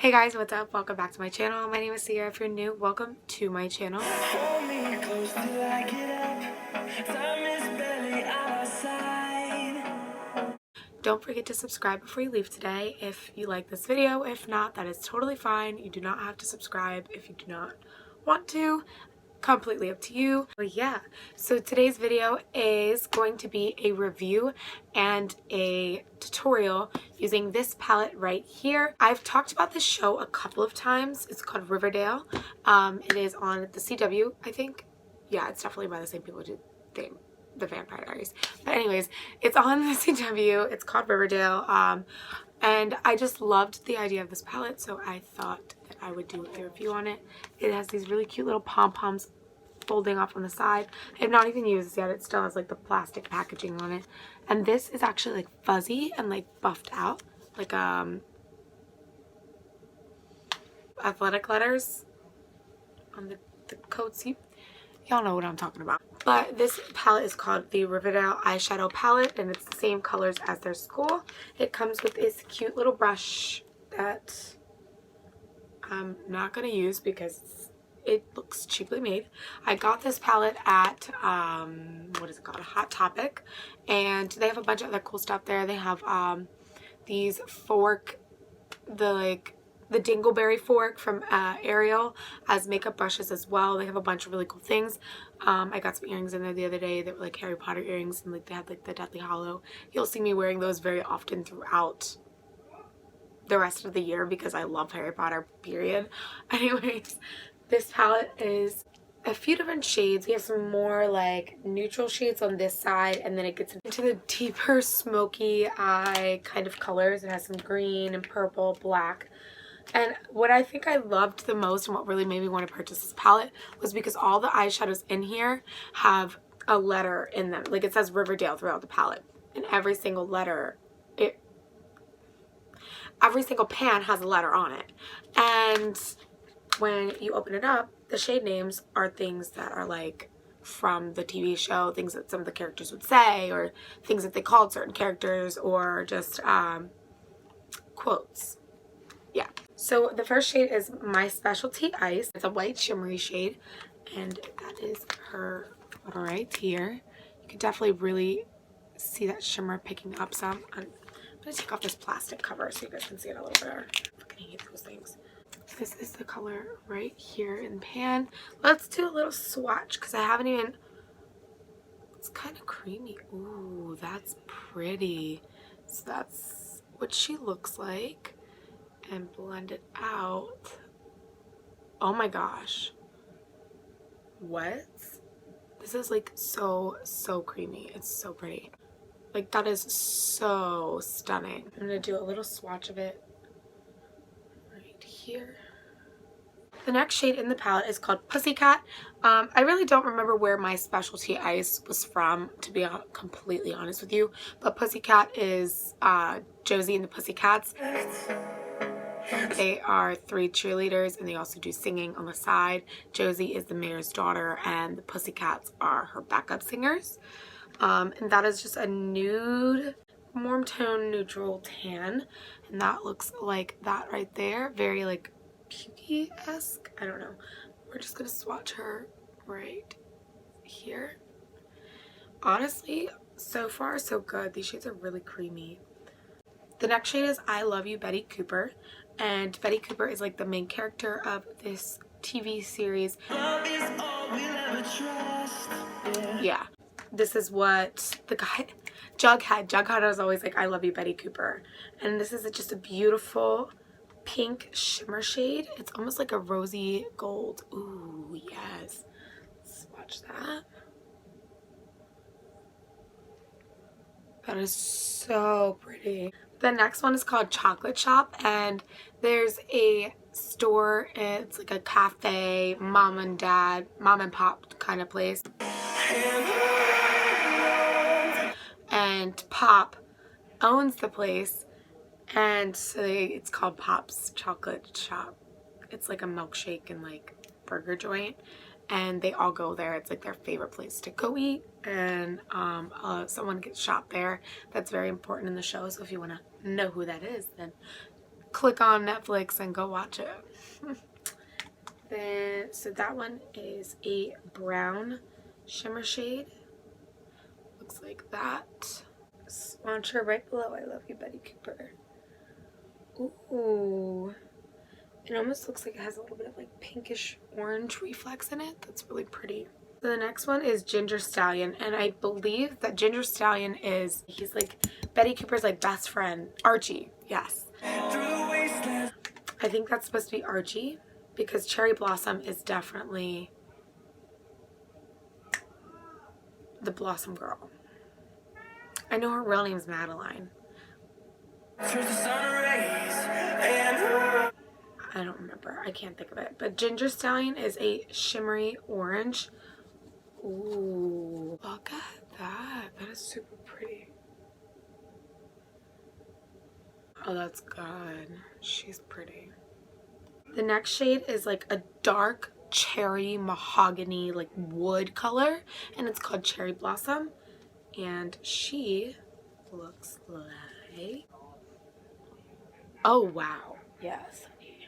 Hey guys, what's up? Welcome back to my channel. My name is Sia. If you're new, welcome to my channel. Don't forget to subscribe before you leave today if you like this video. If not, that is totally fine. You do not have to subscribe if you do not want to. Completely up to you. But yeah, so today's video is going to be a review and a tutorial using this palette right here. I've talked about this show a couple of times. It's called Riverdale. It is on the CW, I think. Yeah, it's definitely by the same people who did the Vampire Diaries. But anyways, it's on the CW. It's called Riverdale. And I just loved the idea of this palette, so I thought that I would do a review on it. It has these really cute little pom-poms folding off on the side. I have not even used this yet. It still has like the plastic packaging on it. And this is actually like fuzzy and like buffed out. Like athletic letters on the coats. Y'all know what I'm talking about. But this palette is called the Riverdale Eyeshadow Palette, and it's the same colors as their school. It comes with this cute little brush that I'm not going to use because it looks cheaply made. I got this palette at, what is it called? Hot Topic. And they have a bunch of other cool stuff there. They have these fork, the dingleberry fork from Ariel as makeup brushes as well. They have a bunch of really cool things. I got some earrings in there the other day that were like Harry Potter earrings, and like they had like the Deathly Hallow. You'll see me wearing those very often throughout the rest of the year because I love Harry Potter, period. Anyways, this palette is a few different shades. We have some more like neutral shades on this side, and then it gets into the deeper smoky eye kind of colors. It has some green and purple, black. And what I think I loved the most and what really made me want to purchase this palette was because all the eyeshadows in here have a letter in them. Like it says Riverdale throughout the palette. And every single letter, every single pan has a letter on it. And when you open it up, the shade names are things that are like from the TV show, things that some of the characters would say, or things that they called certain characters, or just quotes. Yeah. So the first shade is My Specialty Ice. It's a white shimmery shade, and that is her right here. You can definitely really see that shimmer picking up some. I'm going to take off this plastic cover so you guys can see it a little better. I fucking hate those things. This is the color right here in pan. Let's do a little swatch because I haven't even... It's kind of creamy. Ooh, that's pretty. So that's what she looks like. And blend it out. Oh my gosh. What? This is like so creamy. It's so pretty. Like that is so stunning. I'm gonna do a little swatch of it right here. The next shade in the palette is called Pussycat. I really don't remember where My Specialty Ice was from, to be completely honest with you. But Pussycat is Josie and the Pussycats. They are 3 cheerleaders, and they also do singing on the side. Josie is the mayor's daughter, and the Pussycats are her backup singers. And that is just a nude, warm tone, neutral tan. And that looks like that right there. Very like pukey-esque. I don't know. We're just going to swatch her right here. Honestly, so far so good. These shades are really creamy. The next shade is I Love You, Betty Cooper. And Betty Cooper is like the main character of this TV series. Love is all we'll ever trust. Yeah. This is what the guy, Jughead was always like, I love you, Betty Cooper. And this is just a beautiful pink shimmer shade. It's almost like a rosy gold. Ooh, yes. Let's watch that. That is so pretty. The next one is called Chocolate Shop, and there's a store. It's like a cafe, mom and pop kind of place. And Pop owns the place, and so it's called Pop's Chocolate Shop. It's like a milkshake and like burger joint, and they all go there. It's like their favorite place to go eat, and someone gets shot there. That's very important in the show, so if you want to know who that is, then click on Netflix and go watch it. Then, so that one is a brown shimmer shade. Looks like that. Swatcher right below I Love You, Betty Cooper. Ooh. It almost looks like it has a little bit of like pinkish orange reflex in it. That's really pretty. So the next one is Ginger Stallion, and I believe that Ginger Stallion he's like Betty Cooper's like best friend. Archie, yes. I think that's supposed to be Archie because Cherry Blossom is definitely the Blossom girl. I know her real name's Madeline. I don't remember. I can't think of it. But Ginger Stallion is a shimmery orange. Ooh, look at that. That is super pretty. Oh, that's good. She's pretty. The next shade is like a dark cherry mahogany like wood color, and it's called Cherry Blossom, and she looks like, oh wow, yes, honey.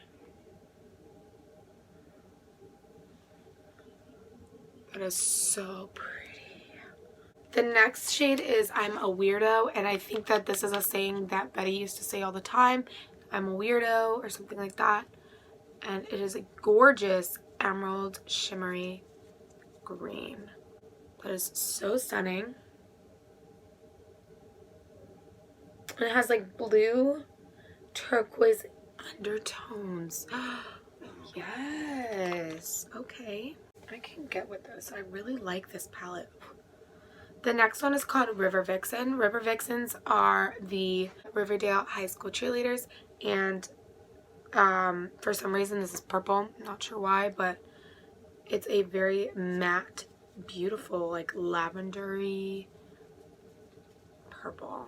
That is so pretty. The next shade is I'm a Weirdo, and I think that this is a saying that Betty used to say all the time. I'm a weirdo or something like that. And it is a gorgeous emerald shimmery green. That is so stunning. And it has like blue turquoise undertones. Yes. Okay. I can get with this. I really like this palette. The next one is called River Vixen. River Vixens are the Riverdale High School cheerleaders, and for some reason this is purple. I'm not sure why, but it's a very matte, beautiful, like lavendery purple.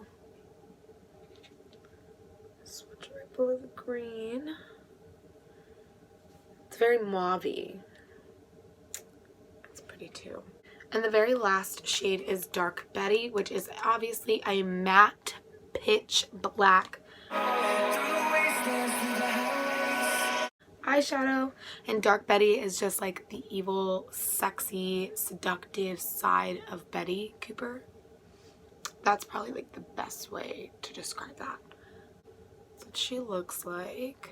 Switch right below the green. It's very mauve-y. It's pretty too. And the very last shade is Dark Betty, which is obviously a matte pitch black eyeshadow. And Dark Betty is just like the evil, sexy, seductive side of Betty Cooper. That's probably like the best way to describe that. That's what she looks like.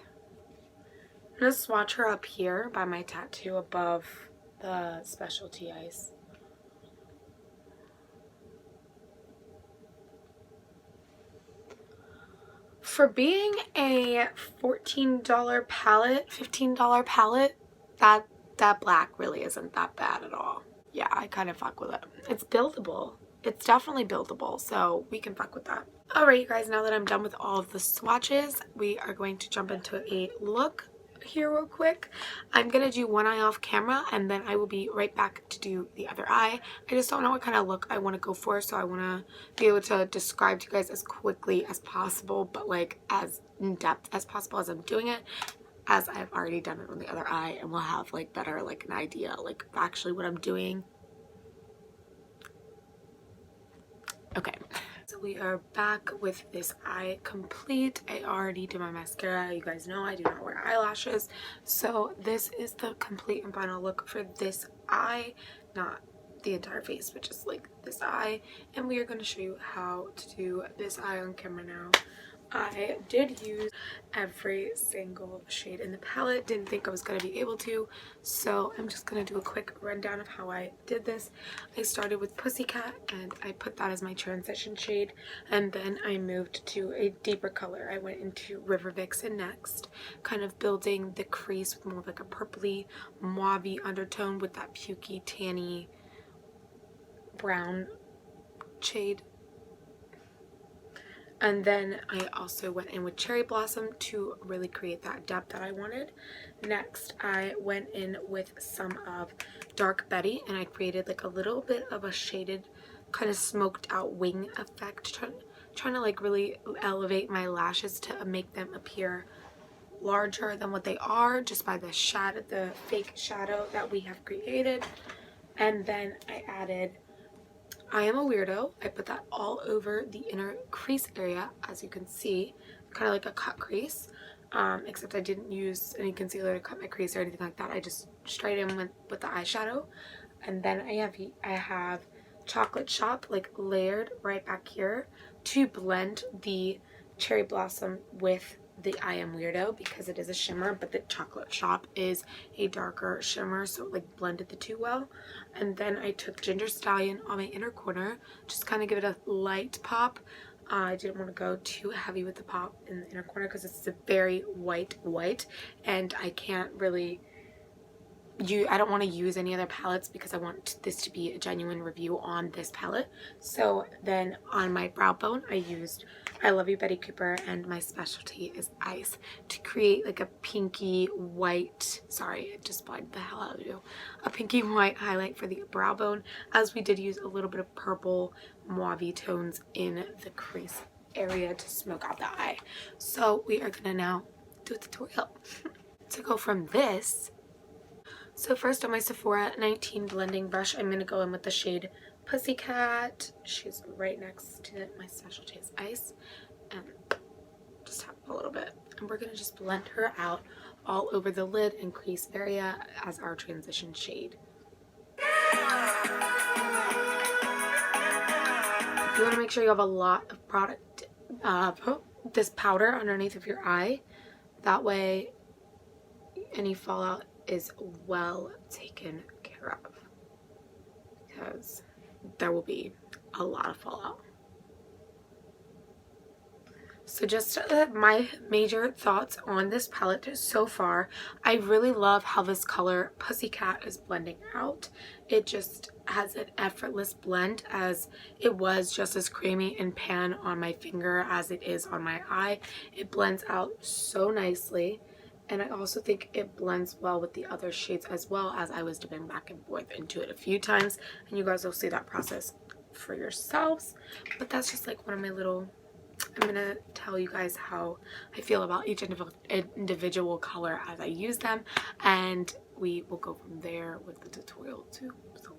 I'm going to swatch her up here by my tattoo above the specialty ice. For being a $14 palette, $15 palette, that black really isn't that bad at all. Yeah, I kind of fuck with it. It's buildable. It's definitely buildable, so we can fuck with that. Alright, you guys, now that I'm done with all of the swatches, we are going to jump into a look here real quick. I'm gonna do one eye off camera, and then I will be right back to do the other eye. I just don't know what kind of look I want to go for, so I want to be able to describe to you guys as quickly as possible, but like as in depth as possible as I'm doing it, as I've already done it on the other eye, and we'll have like better like an idea like actually what I'm doing. Okay, so we are back with this eye complete. I already did my mascara. You guys know I do not wear eyelashes. So this is the complete and final look for this eye, not the entire face, but just like this eye. And we are going to show you how to do this eye on camera now. I did use every single shade in the palette. Didn't think I was going to be able to, so I'm just going to do a quick rundown of how I did this. I started with Pussycat, and I put that as my transition shade, and then I moved to a deeper color. I went into River Vixen next, kind of building the crease with more of like a purpley mauve undertone with that pukey, tanny brown shade. And then I also went in with Cherry Blossom to really create that depth that I wanted. Next, I went in with some of Dark Betty, and I created like a little bit of a shaded, kind of smoked out wing effect, trying to like really elevate my lashes to make them appear larger than what they are just by the shadow, the fake shadow that we have created. And then I added I Am a Weirdo. I put that all over the inner crease area, as you can see, kind of like a cut crease. except I didn't use any concealer to cut my crease or anything like that. I just straight in with the eyeshadow. And then I have Chocolate Shop like layered right back here to blend the Cherry Blossom with the I Am Weirdo, because it is a shimmer, but the Chocolate Shop is a darker shimmer, so it like blended the two well. And then I took Ginger Stallion on my inner corner, just kind of give it a light pop. I didn't want to go too heavy with the pop in the inner corner because it's a very white, and I can't really I don't want to use any other palettes because I want this to be a genuine review on this palette. So then on my brow bone, I used I Love You Betty Cooper, and my specialty is Ice, to create like a pinky white, sorry, it just blinded the hell out of you, a pinky white highlight for the brow bone, as we did use a little bit of purple mauve tones in the crease area to smoke out the eye. So we are gonna now do a tutorial to go from this. So first on my Sephora 19 blending brush, I'm going to go in with the shade Pussycat. She's right next to it. My specialty is Ice. And just tap a little bit. And we're going to just blend her out all over the lid and crease area as our transition shade. You want to make sure you have a lot of product, this powder underneath of your eye. That way any fallout is well taken care of, because there will be a lot of fallout. So just my major thoughts on this palette so far. I really love how this color Pussycat is blending out. It just has an effortless blend, as it was just as creamy and pan on my finger as it is on my eye. It blends out so nicely. And I also think it blends well with the other shades as well, as I was dipping back and forth into it a few times. And you guys will see that process for yourselves. But that's just like one of my little, I'm going to tell you guys how I feel about each individual color as I use them. And we will go from there with the tutorial too. So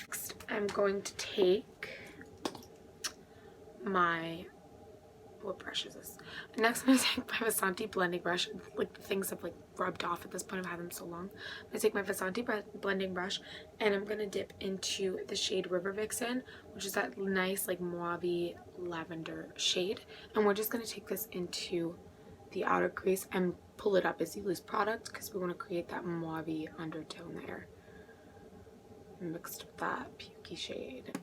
next, I'm going to take my, what brush is this? Next, I'm going to take my Vasanti blending brush. Like, the things have like rubbed off at this point. I've had them so long. I'm going to take my Vasanti blending brush, and I'm going to dip into the shade River Vixen, which is that nice like mauve lavender shade. And we're just going to take this into the outer crease and pull it up as you lose product, because we want to create that mauve undertone there, mixed with that pukey shade.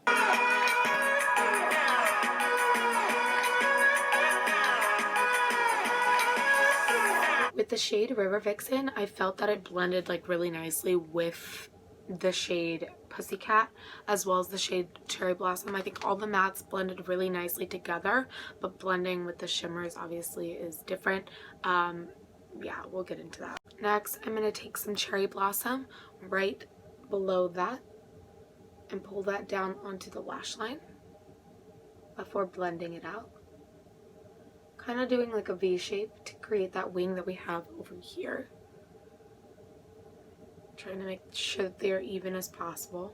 With the shade River Vixen, I felt that it blended like really nicely with the shade Pussycat, as well as the shade Cherry Blossom. I think all the mattes blended really nicely together, but blending with the shimmers obviously is different. Yeah, we'll get into that. Next, I'm going to take some Cherry Blossom right below that and pull that down onto the lash line before blending it out. Kind of doing like a V shape to create that wing that we have over here. Trying to make sure that they're even as possible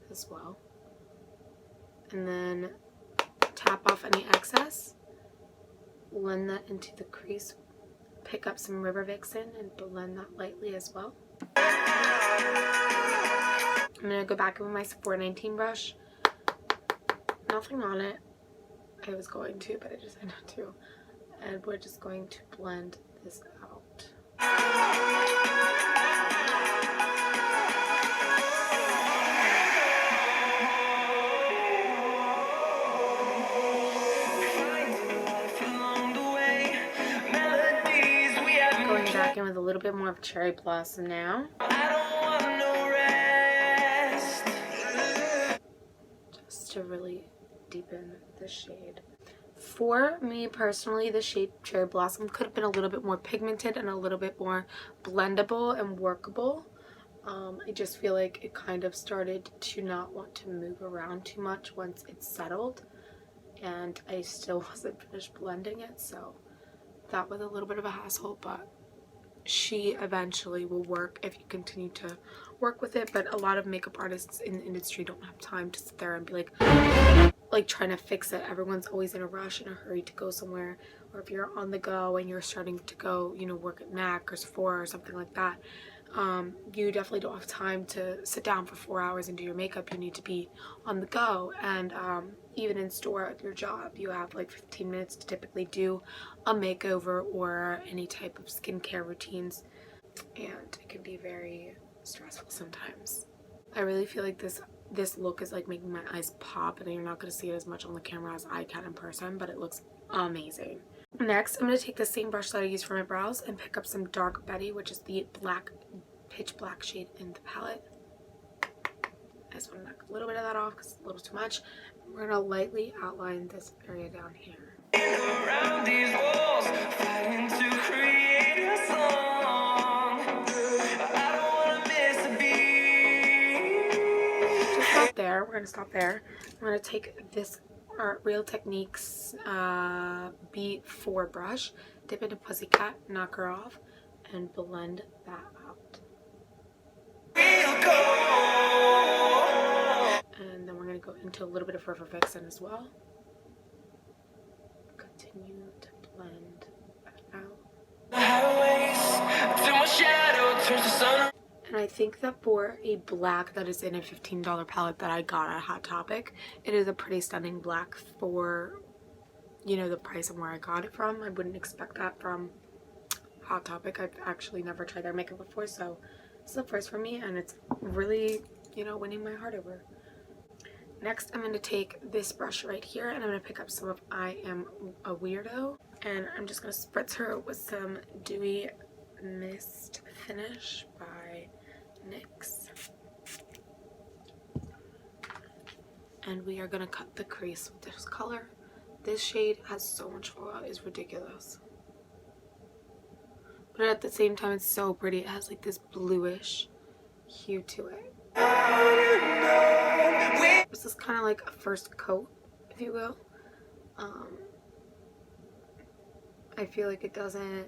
as well. And then tap off any excess. Blend that into the crease. Pick up some River Vixen and blend that lightly as well. I'm going to go back with my Sephora 19 brush. Nothing on it. I was going to, but I decided not to. And we're just going to blend this out. Going back in with a little bit more of Cherry Blossom now. Just to really deepen the shade. For me personally, the shade Cherry Blossom could have been a little bit more pigmented and a little bit more blendable and workable. I just feel like it kind of started to not want to move around too much once it settled, and I still wasn't finished blending it, so that was a little bit of a hassle, but she eventually will work if you continue to work with it. But a lot of makeup artists in the industry don't have time to sit there and be like, like trying to fix it. Everyone's always in a rush, in a hurry to go somewhere, or if you're on the go and you're starting to go, you know, work at MAC or Sephora or something like that, you definitely don't have time to sit down for 4 hours and do your makeup. You need to be on the go. And even in store at your job, you have like 15 minutes to typically do a makeover or any type of skincare routines, and it can be very stressful sometimes. I really feel like this look is like making my eyes pop, and you're not going to see it as much on the camera as I can in person, but it looks amazing. Next, I'm going to take the same brush that I used for my brows and pick up some Dark Betty, which is the pitch black shade in the palette. I just want to knock a little bit of that off because it's a little too much. We're going to lightly outline this area down here. Around these walls, fighting to create a song. I don't want to miss a beat. Just stop there. We're going to stop there. I'm going to take this Real Techniques B4 brush, dip into Pussycat, knock her off, and blend that out. And then we're going to go into a little bit of River Vixen as well. Continue to blend that out. And I think that for a black that is in a $15 palette that I got at Hot Topic, it is a pretty stunning black for, you know, the price and where I got it from. I wouldn't expect that from Hot Topic. I've actually never tried their makeup before, so it's the first for me, and it's really, you know, winning my heart over. Next, I'm going to take this brush right here, and I'm going to pick up some of I Am a Weirdo, and I'm just going to spritz her with some Dewy Mist Finish by NYX. And we are going to cut the crease with this color. This shade has so much fallout, it's ridiculous. But at the same time, it's so pretty. It has like this bluish hue to it. This is kind of like a first coat, if you will. I feel like it doesn't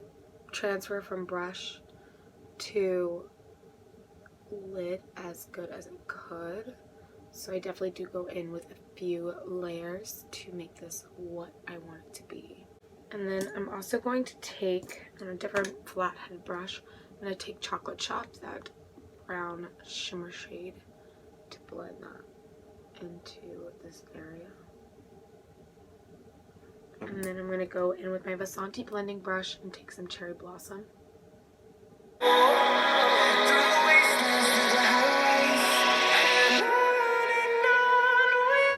transfer from brush to lid as good as it could. So I definitely do go in with a few layers to make this what I want it to be. And then I'm also going to take, on a different flathead brush, I'm going to take Chocolate Shop, that brown shimmer shade, to blend that into this area. And then I'm going to go in with my Vasanti blending brush and take some Cherry Blossom.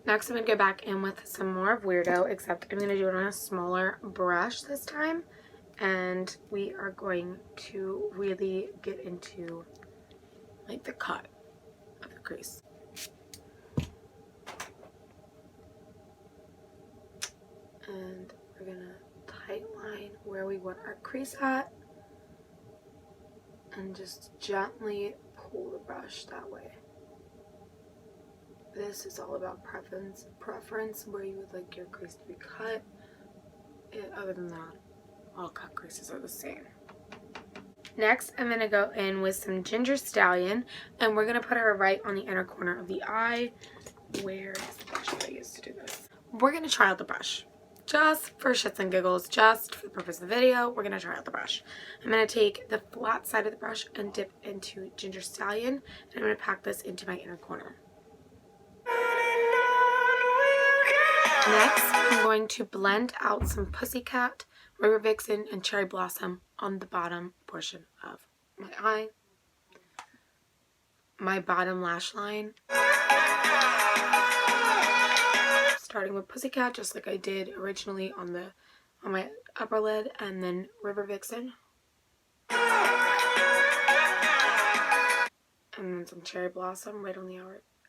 Next, I'm going to go back in with some more of Weirdo, except I'm going to do it on a smaller brush this time. And we are going to really get into like the cut of the crease. And we're going to tight line where we want our crease at. And just gently pull the brush that way. This is all about preference where you would like your crease to be cut. Other than that, all cut creases are the same. Next, I'm going to go in with some Ginger Stallion, and we're going to put her right on the inner corner of the eye. Where is the brush that I used to do this? We're going to try out the brush. Just for shits and giggles, just for the purpose of the video, we're going to try out the brush. I'm going to take the flat side of the brush and dip into Ginger Stallion, and I'm going to pack this into my inner corner. Next, I'm going to blend out some Pussycat, River Vixen, and Cherry Blossom on the bottom portion of my eye. My bottom lash line. Starting with Pussycat, just like I did originally on my upper lid, and then River Vixen. And then some Cherry Blossom right on the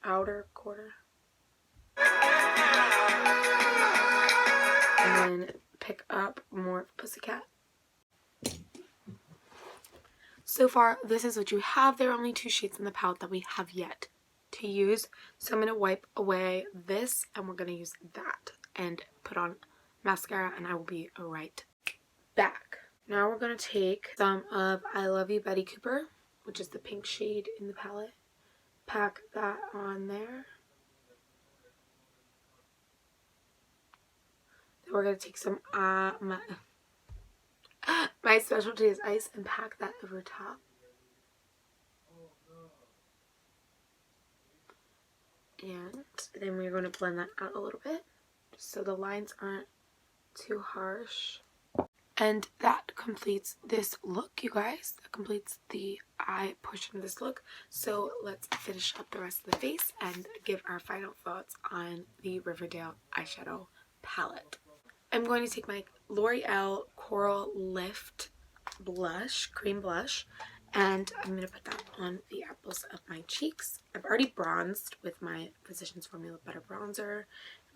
outer corner. And then pick up more of Pussycat. So far, this is what you have. There are only 2 shades in the palette that we have yet to use. So I'm going to wipe away this, and we're going to use that and put on mascara, and I will be right back. Now we're going to take some of I Love You Betty Cooper, which is the pink shade in the palette. Pack that on there. we're going to take some, my specialty is ice, and pack that over top. And then we're going to blend that out a little bit, just so the lines aren't too harsh. And that completes this look, you guys. That completes the eye portion of this look. So let's finish up the rest of the face and give our final thoughts on the Riverdale eyeshadow palette. I'm going to take my L'Oreal Coral Lift blush, cream blush, and I'm going to put that on the apples of my cheeks. I've already bronzed with my Physicians Formula Butter Bronzer,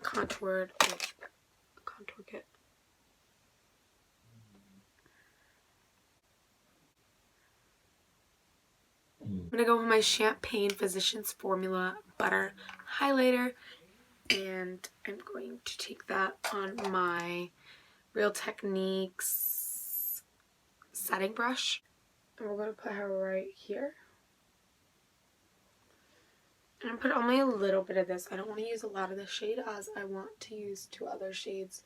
contoured with a contour kit. I'm going to go with my Champagne Physicians Formula Butter Highlighter, and I'm going to take that on my Real Techniques setting brush. And we're going to put her right here. And I'm going to put only a little bit of this. I don't want to use a lot of this shade, as I want to use 2 other shades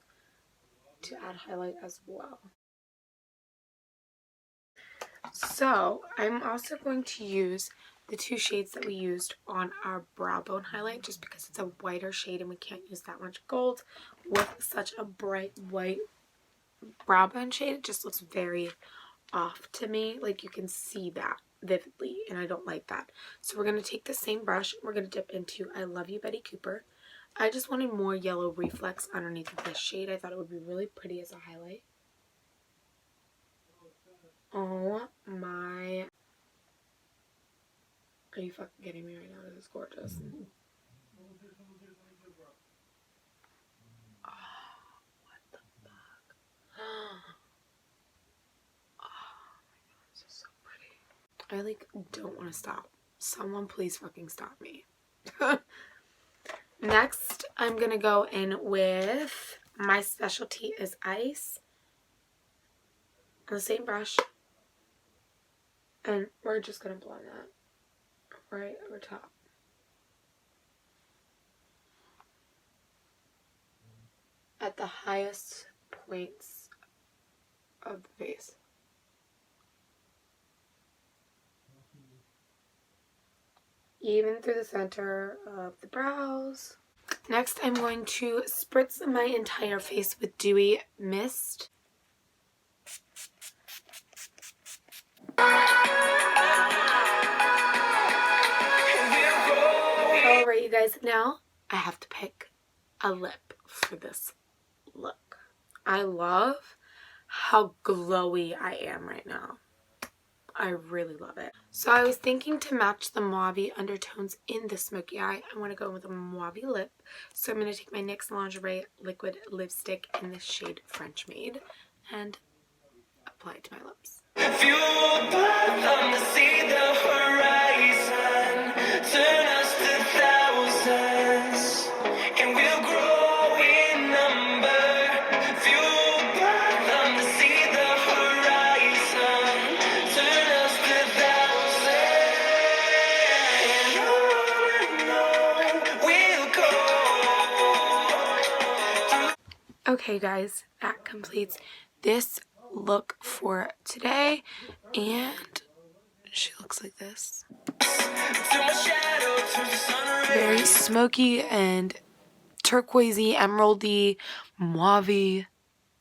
to add highlight as well. So I'm also going to use the 2 shades that we used on our brow bone highlight, just because it's a whiter shade and we can't use that much gold with such a bright white brow bone shade. It just looks very off to me. Like, you can see that vividly, and I don't like that. So we're going to take the same brush. We're going to dip into I Love You, Betty Cooper. I just wanted more yellow reflex underneath of this shade. I thought it would be really pretty as a highlight. Oh my. Are you fucking kidding me right now? This is gorgeous. Oh, what the fuck? Oh my god, this is so pretty. I like don't want to stop. Someone please fucking stop me. Next, I'm gonna go in with my specialty is ice. On the same brush. And we're just gonna blend that right over top. At the highest points of the face. Even through the center of the brows. Next, I'm going to spritz my entire face with Dewy Mist. Alright, you guys, now I have to pick a lip for this look. I love how glowy I am right now. I really love it. So I was thinking to match the mauve undertones in the smoky eye, I want to go with a mauve lip. So I'm going to take my NYX Lingerie liquid lipstick in the shade French Maid and apply it to my lips. Fueled by them to see the horizon, turn us to thousands, and we'll grow in number. Fueled by them to see the horizon, turn us to thousands, and on we'll go. Okay guys, that completes this look for today, and she looks like this. Very smoky and turquoisey, emeraldy, mauve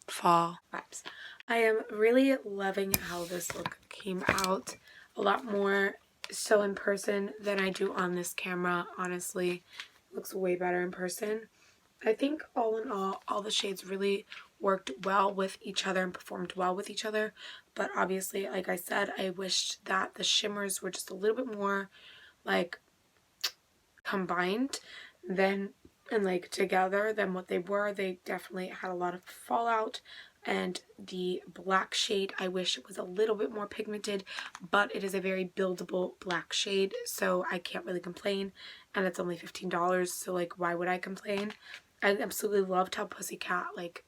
fall vibes. I am really loving how this look came out. A lot more so in person than I do on this camera, honestly. It looks way better in person. I think all in all the shades really worked well with each other and performed well with each other. But obviously, like I said, I wished that the shimmers were just a little bit more like combined than and like together than what they were. They definitely had a lot of fallout. And the black shade, I wish it was a little bit more pigmented, but it is a very buildable black shade, so I can't really complain. And it's only $15, so like why would I complain? I absolutely loved how Pussycat like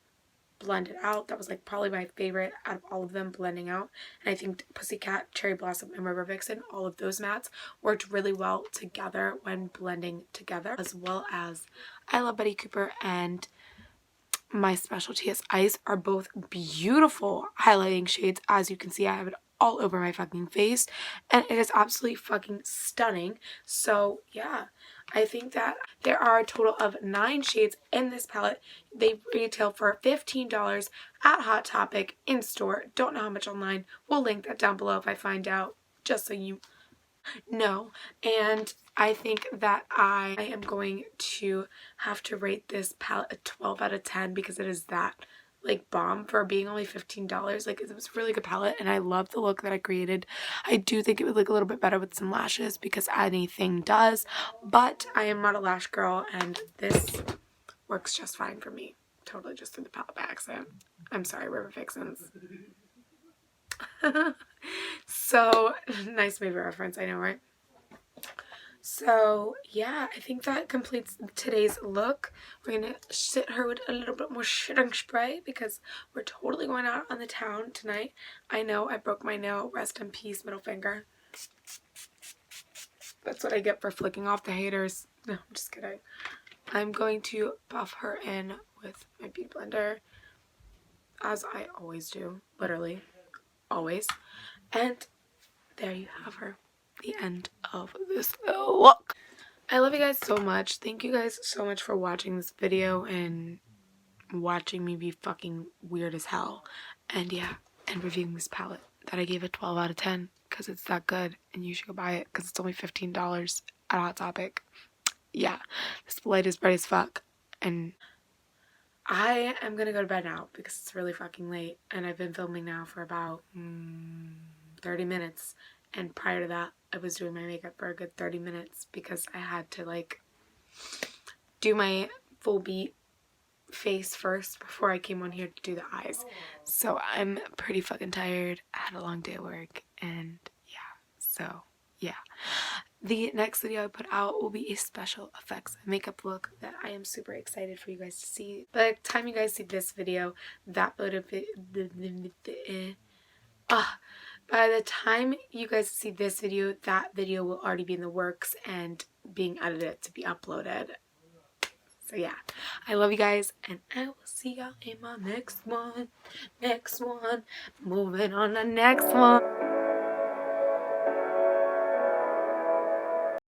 blended out. That was like probably my favorite out of all of them blending out. And I think Pussycat, Cherry Blossom, and River Vixen, all of those mattes worked really well together when blending together, as well as I Love Betty Cooper and my specialty is ice are both beautiful highlighting shades. As you can see, I have it all over my fucking face, and it is absolutely fucking stunning. So yeah, I think that there are a total of 9 shades in this palette. They retail for $15 at Hot Topic in store. Don't know how much online. We'll link that down below if I find out, just so you know. And I think that I am going to have to rate this palette a 12 out of 10 because it is that like bomb for being only $15. Like, it was a really good palette and I love the look that I created. I do think it would look a little bit better with some lashes because anything does, but I am not a lash girl and this works just fine for me. Totally just threw the palette by accident. I'm sorry, River Vixens. So nice movie reference, I know, right? So yeah, I think that completes today's look. We're gonna sit her with a little bit more setting spray because we're totally going out on the town tonight. I know I broke my nail. Rest in peace, middle finger. That's what I get for flicking off the haters. No, I'm just kidding. I'm going to buff her in with my beauty blender, as I always do, literally always. And there you have her. The end of this look. I love you guys so much. Thank you guys so much for watching this video and watching me be fucking weird as hell. And yeah, and reviewing this palette that I gave a 12 out of 10 because it's that good and you should go buy it because it's only $15 at Hot Topic. Yeah, this light is bright as fuck and I am gonna go to bed now because it's really fucking late and I've been filming now for about 30 minutes. And prior to that, I was doing my makeup for a good 30 minutes because I had to like do my full beat face first before I came on here to do the eyes. So I'm pretty fucking tired. I had a long day at work and yeah, so yeah. The next video I put out will be a special effects makeup look that I am super excited for you guys to see. By the time you guys see this video, that would have been by the time you guys see this video, that video will already be in the works and being edited to be uploaded. So yeah, I love you guys and I will see y'all in my next one. Moving on to the next one.